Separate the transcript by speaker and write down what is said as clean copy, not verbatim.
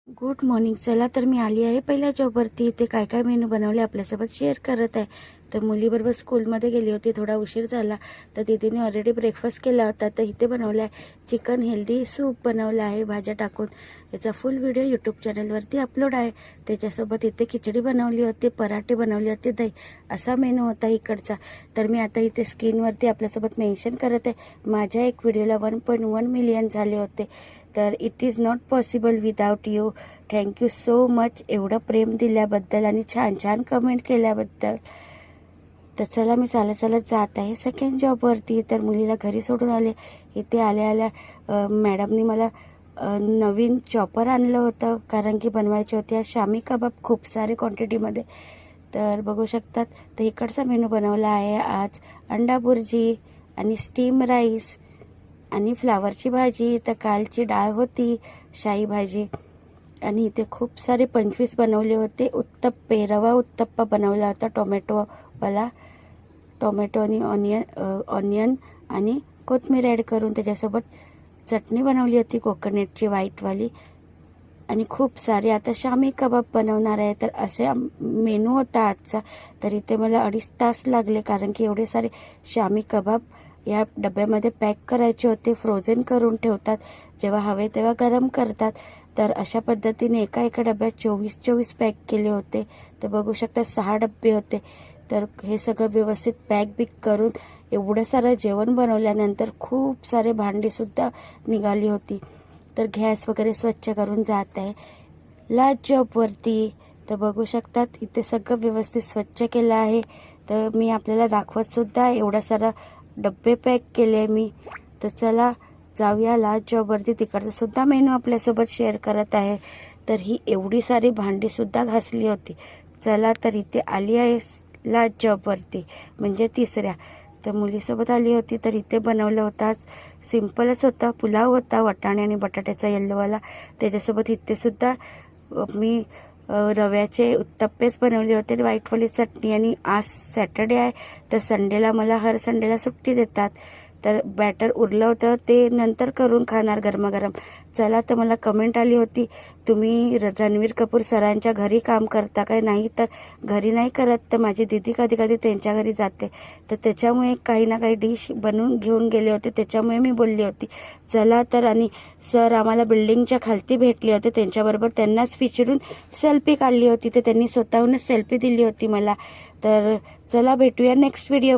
Speaker 1: Good morning. चला तर मी आली आहे पहिल्या जॉबवरती. इथे काय काय मेनू बनवले आपल्यासोबत शेअर करत आहे. तर मुलीबरोबर स्कूलमध्ये गेली होती, थोडा उशीर झाला. तर दीदीने ऑलरेडी ब्रेकफास्ट केला होता. तर इथे बनवलं आहे चिकन हेल्दी सूप बनवलं आहे भाज्या टाकून. याचा फुल व्हिडिओ यूट्यूब चॅनलवरती अपलोड आहे. त्याच्यासोबत इथे खिचडी बनवली होती, पराठे बनवले होते, दही असा मेनू होता इकडचा. तर मी आता इथे स्क्रीनवरती आपल्यासोबत मेन्शन करत आहे. माझ्या एक व्हिडिओला 1.1 मिलियन झाले होते. तर it is not possible without you. Thank you so much एवढं प्रेम दिल्याबद्दल आणि छान छान कमेंट केल्याबद्दल. तर चला मी चालत जात आहे सेकंड जॉबवरती. तर मुलीला घरी सोडून आले. इथे आल्या मॅडमनी मला नवीन चॉपर आणलं होतं, कारण की बनवायचे होते आज शामी कबाब खूप सारे क्वांटिटीमध्ये. तर बघू शकतात. तर इकडचा मेनू बनवला आहे आज अंडा बुर्जी आणि स्टीम राईस आणि फ्लावरची भाजी. तर कालची डाळ होती शाही भाजी. आणि इथे खूप सारे 25 बनवले होते उत्तप्पे. रवा उत्तप्पा बनवला होता टोमॅटोवाला. टोमॅटो आणि ऑनियन आणि कोथिंबीर ॲड करून. त्याच्यासोबत चटणी बनवली होती कोकोनटची व्हाईटवाली. आणि खूप सारे आता शामी कबाब बनवणार आहे. तर असे मेनू होता आजचा. तर इथे मला 2.5 तास लागले, कारण की एवढे सारे शामी कबाब या डब्यामध्ये पॅक करायचे होते. फ्रोझन करून ठेवतात, जेव्हा हवे तेव्हा गरम करतात. तर अशा पद्धतीने एका डब्यात 24 पॅक केले होते. तर बघू शकता 6 डब्बे होते. तर हे सगळं व्यवस्थित पॅक करून एवढं सारं जेवण बनवल्यानंतर खूप सारे भांडीसुद्धा निघाली होती. तर गॅस वगैरे स्वच्छ करून जात आहे लास्ट जॉबवरती. तर बघू शकतात इथे सगळं व्यवस्थित स्वच्छ केलं आहे. तर मी आपल्याला दाखवतसुद्धा एवढा सारा डब्बे पॅक केले मी. तर चला जाऊया लास्ट जॉबवरती. तिकडचं सुद्धा मेनू आपल्यासोबत शेअर करत आहे. तर ही एवढी सारी भांडीसुद्धा घासली होती. चला तर इथे आली आहे लास्ट जॉबवरती, म्हणजे तिसऱ्या. तर मुलीसोबत आली होती. तर इथे बनवलं होता सिम्पलच होता, पुलाव होता वाटाणे आणि बटाट्याचा येल्लोवाला. त्याच्यासोबत इथे सुद्धा मी रव्याचे उत्तप्पेच बनवले होते, व्हाईटवाली चटणी. आणि आज सॅटर्डे आहे, तर संडेला मला हर संडेला सुट्टी देतात. तर बॅटर उरलं होतं ते नंतर करून खाणार गरमागरम. चला तर मला कमेंट आली होती, तुम्ही रणवीर कपूर सरांच्या घरी काम करता काय? नाही तर घरी नाही करत. तर माझी दीदी कधी कधी त्यांच्या घरी जाते. तर त्याच्यामुळे काही ना काही डिश बनवून घेऊन गेले होते, त्याच्यामुळे मी बोलली होती चला तर. आणि सर आम्हाला बिल्डिंगच्या खालती भेटले होते, त्यांच्याबरोबर त्यांनाच विचारून सेल्फी काढली होती. तर त्यांनी स्वतःहूनच सेल्फी दिली होती मला. तर चला भेटूया नेक्स्ट व्हिडिओ.